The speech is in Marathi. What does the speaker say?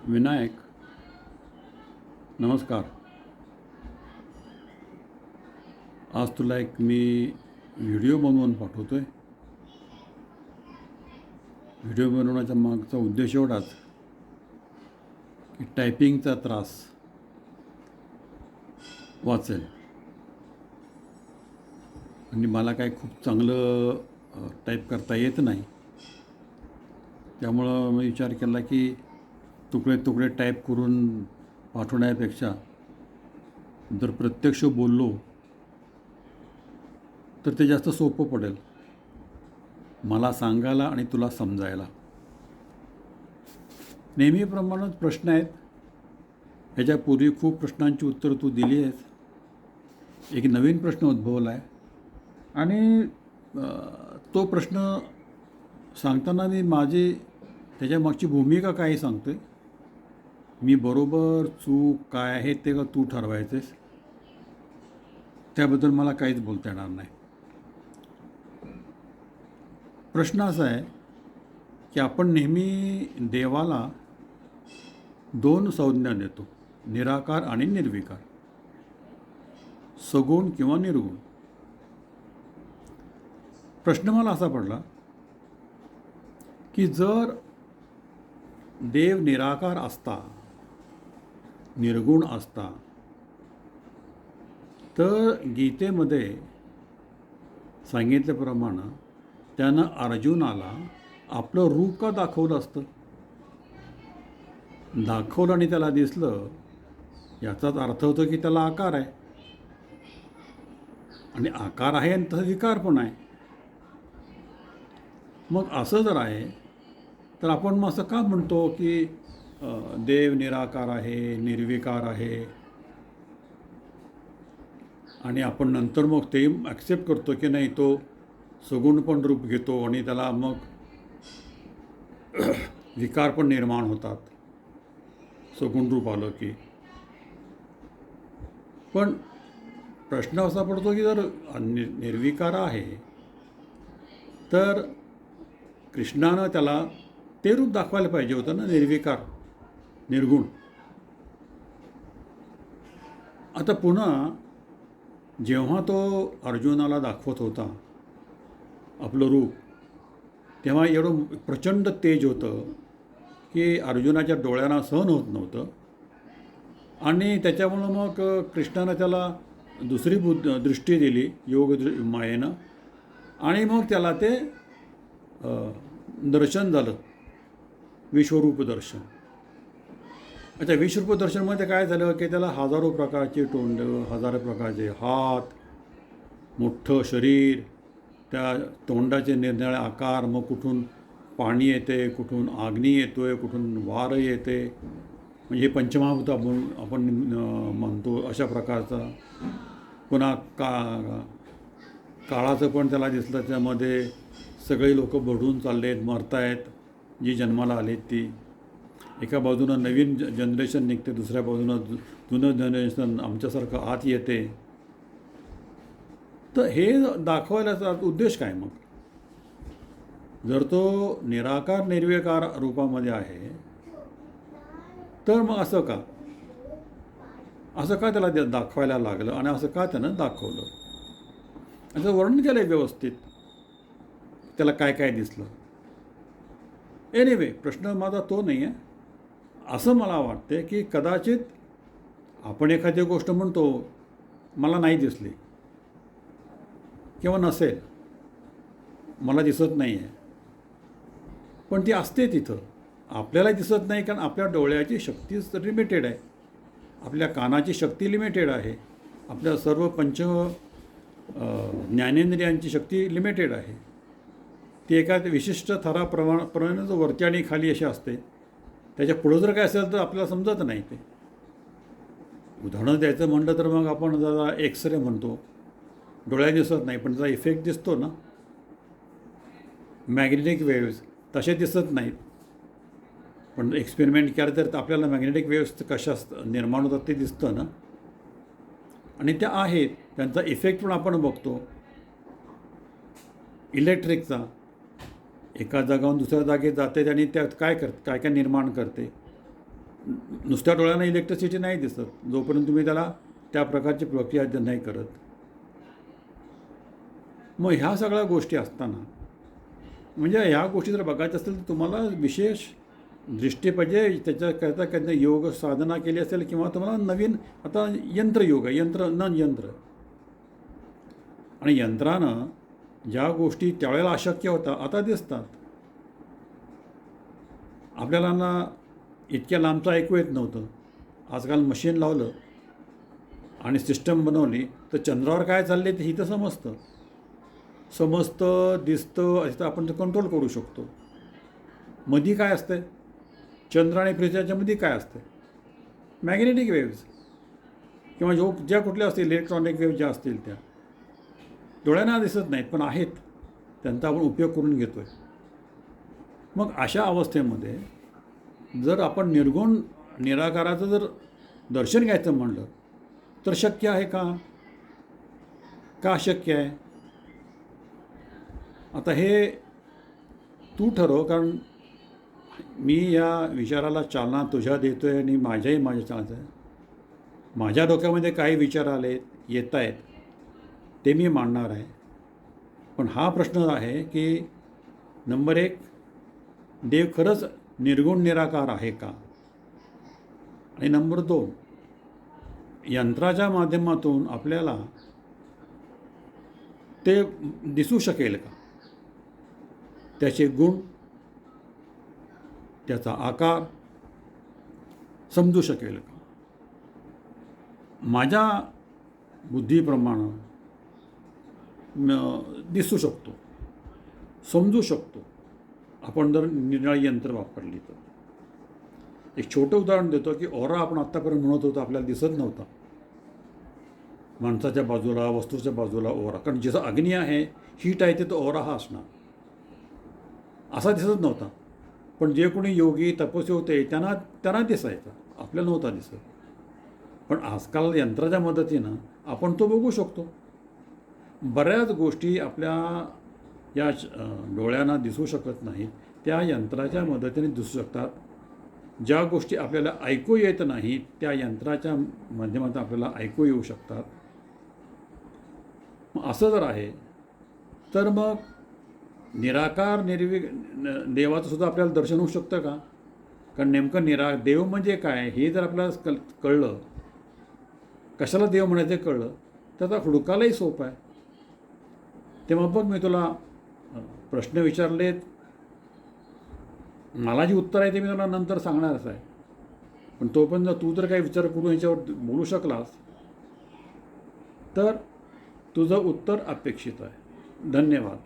विनायक, नमस्कार. आज तुला एक मी व्हिडिओ बनवून पाठवतो आहे. व्हिडिओ बनवण्याचा मागचा उद्देश एवढाच की टायपिंगचा त्रास वाचेल. आणि मला काय खूप चांगलं टाईप करता येत नाही, त्यामुळं मी विचार केला की तुकडे तुकडे टाईप करून पाठवण्यापेक्षा जर प्रत्यक्ष बोललो तर ते जास्त सोपं पडेल मला सांगायला आणि तुला समजायला. नेहमीप्रमाणेच प्रश्न आहेत. ह्याच्यापूर्वी खूप प्रश्नांची उत्तरं तू दिली आहेस. एक नवीन प्रश्न उद्भवला आहे आणि तो प्रश्न सांगताना मी माझी त्याच्यामागची भूमिका काय सांगतो आहे. मी बरोबर चूक काय आहे ते का तू ठरवायचेस, त्याबद्दल मला काहीच बोलता येणार नाही. प्रश्न असा आहे की आपण नेहमी देवाला दोन संज्ञा देतो, निराकार आणि निर्विकार, सगुण किंवा निर्गुण. प्रश्न मला असा पडला की जर देव निराकार असता, निर्गुण असता, तर गीतेमध्ये सांगितल्याप्रमाणे त्यानं अर्जुनाला आपलं रूप का दाखवलं असतं. दाखवलं आणि त्याला दिसलं, याचाच अर्थ होतो की त्याला आकार आहे, आणि आकार आहे आणि तसं विकार पण आहे. मग असं जर आहे तर आपण मग असं का म्हणतो की देव निराकार आहे, निर्विकार आहे, आणि आपण नंतर मग ते ॲक्सेप्ट करतो की नाही तो सगुण पण रूप घेतो आणि त्याला मग विकार पण निर्माण होतात सगुण रूप आलं की. पण प्रश्न असा पडतो की जर निर्विकार आहे तर कृष्णानं त्याला ते रूप दाखवायला पाहिजे होतं ना, निर्विकार निर्गुण. आता पुन्हा जेव्हा तो अर्जुनाला दाखवत होता आपलं रूप, तेव्हा एवढं प्रचंड तेज होतं की अर्जुनाच्या डोळ्यांना सहन होत नव्हतं, आणि त्याच्यामुळं मग कृष्णानं त्याला दुसरी दृष्टी दिली योग मायेनं, आणि मग त्याला ते दर्शन झालं, विश्वरूप दर्शन. अच्छा, विश्वरूप दर्शनमध्ये काय झालं की त्याला हजारो प्रकारचे तोंड, हजारो प्रकारचे हात, मोठं शरीर, त्या तोंडाचे निरनिराळे आकार, मग कुठून पाणी येते, कुठून अग्नी येतो आहे, कुठून वारं येते, म्हणजे पंचमहाभूत आपण म्हणतो अशा प्रकारचा. पुन्हा काळाचं पण त्याला दिसलं, त्यामध्ये सगळे लोक बढून चालले आहेत, मरतायत, जी जन्माला आलेत ती. एका बाजूनं नवीन जनरेशन निघते, दुसऱ्या बाजूनं जुनं जनरेशन आमच्यासारखं आत येते. तर हे दाखवायलाचा उद्देश काय मग. जर तो निराकार निर्विकार रूपामध्ये आहे तर मग असं का त्याला दाखवायला लागलं, आणि असं का त्यानं दाखवलं, असं वर्णन केलं आहे व्यवस्थित, त्याला काय काय दिसलं. एनिवे, प्रश्न माझा तो नाही आहे. असं मला वाटते की कदाचित आपण एखादी गोष्ट म्हणतो मला नाही दिसली किंवा नसेल, मला दिसत नाही आहे, पण ती असते तिथं, आपल्याला दिसत नाही, कारण आपल्या डोळ्याची शक्ती लिमिटेड आहे, आपल्या कानाची शक्ती लिमिटेड आहे, आपल्या सर्व ज्ञानेंद्रियांची शक्ती लिमिटेड आहे. ती एका विशिष्ट थराप्रमाणे वरती आणि खाली अशी असते. त्याच्या पुढं जर काय असेल तर आपल्याला समजत नाही. ते उदाहरण द्यायचं म्हटलं तर मग आपण जरा एक्सरे म्हणतो, डोळ्याने दिसत नाही पण त्याचा इफेक्ट दिसतो ना. मॅग्नेटिक वेव्स तसे दिसत नाहीत, पण एक्सपेरिमेंट केलं तर आपल्याला मॅग्नेटिक वेव्स कशा निर्माण होतात ते दिसतं ना, आणि त्या आहेत, त्यांचा इफेक्ट पण आपण बघतो. इलेक्ट्रिकचा एका जागावरून दुसऱ्या जागेत जाते आणि त्यात काय निर्माण करते. नुसत्या डोळ्यांना इलेक्ट्रिसिटी नाही दिसत जोपर्यंत तुम्ही त्याला त्या प्रकारची प्रक्रिया नाही करत. मग ह्या सगळ्या गोष्टी असताना म्हणजे ह्या गोष्टी जर बघायच्या असतील तर तुम्हाला विशेष दृष्टी पाहिजे. त्याच्याकरता कधी योग साधना केली असेल किंवा तुम्हाला नवीन आता यंत्रयोग आहे, यंत्र आणि यंत्रानं ज्या गोष्टी त्यावेळेला अशक्य होता आता दिसतात. आपल्याला ना इतक्या लांबचं ऐकू येत नव्हतं. आजकाल मशीन लावलं आणि सिस्टम बनवली तर चंद्रावर काय चालले ते ही तर समजतं, दिसतं. असं आपण ते कंट्रोल करू शकतो. मधी काय असतं, चंद्र आणि पृथ्वीच्या मध्ये काय असतं, मॅग्नेटिक वेव्ज किंवा ज्या कुठल्या असतील इलेक्ट्रॉनिक वेव्ह ज्या असतील त्या डोळ्यांना दिसत नाहीत पण आहेत, त्यांचा आपण उपयोग करून घेतो आहे. मग अशा अवस्थेमध्ये जर आपण निर्गुण निराकाराचं जर दर्शन घ्यायचं म्हणलं तर शक्य आहे का? का अशक्य आहे? आता हे तू ठरव, कारण मी या विचाराला चालना तुझ्या देतो आहे आणि माझ्या चालनाचं आहे. माझ्या डोक्यामध्ये काही विचार येत आहेत ते मी मांडणार आहे. पण हा प्रश्न आहे की नंबर 1, देव खरंच निर्गुण निराकार आहे का? आणि नंबर 2, यंत्राच्या माध्यमातून आपल्याला ते दिसू शकेल का? त्याचे गुण, त्याचा आकार समजू शकेल का? माझ्या बुद्धीप्रमाणे दिसू शकतो, समजू शकतो आपण जर निराळी यंत्र वापरली तर. एक छोटं उदाहरण देतो की ओरा आपण आत्तापर्यंत म्हणत होतो आपल्याला दिसत नव्हता. माणसाच्या बाजूला, वस्तूच्या बाजूला ओरा, कारण जसं अग्नी आहे, हीट आहे, ते तो ओरा हा असणार, असा दिसत नव्हता. पण जे कोणी योगी तपस्वी होते त्यांना दिसायचा, आपल्याला नव्हता दिसत. पण आजकाल यंत्राच्या मदतीनं आपण तो बघू शकतो. बऱ्याच गोष्टी आपल्या या डोळ्यांना दिसू शकत नाहीत त्या यंत्राच्या मदतीने दिसू शकतात. ज्या गोष्टी आपल्याला ऐकू येत नाहीत त्या यंत्राच्या माध्यमातून आपल्याला ऐकू येऊ शकतात. मग असं जर आहे तर मग निराकार देवाचं सुद्धा आपल्याला दर्शन होऊ शकतं का? कारण नेमकं देव म्हणजे काय हे जर आपल्याला कळलं, कशाला देव म्हणायचं कळलं, तर आता हुडकायलाही सोपं आहे. तेव्हा बघ मी तुला प्रश्न विचारलेत, मला जी उत्तर आहे ते मी तुला नंतर सांगणारच आहे. पण तोपर्यंत तू जर काही विचार करून ह्याच्यावर बोलू शकलास तर तुझं उत्तर अपेक्षित आहे. धन्यवाद.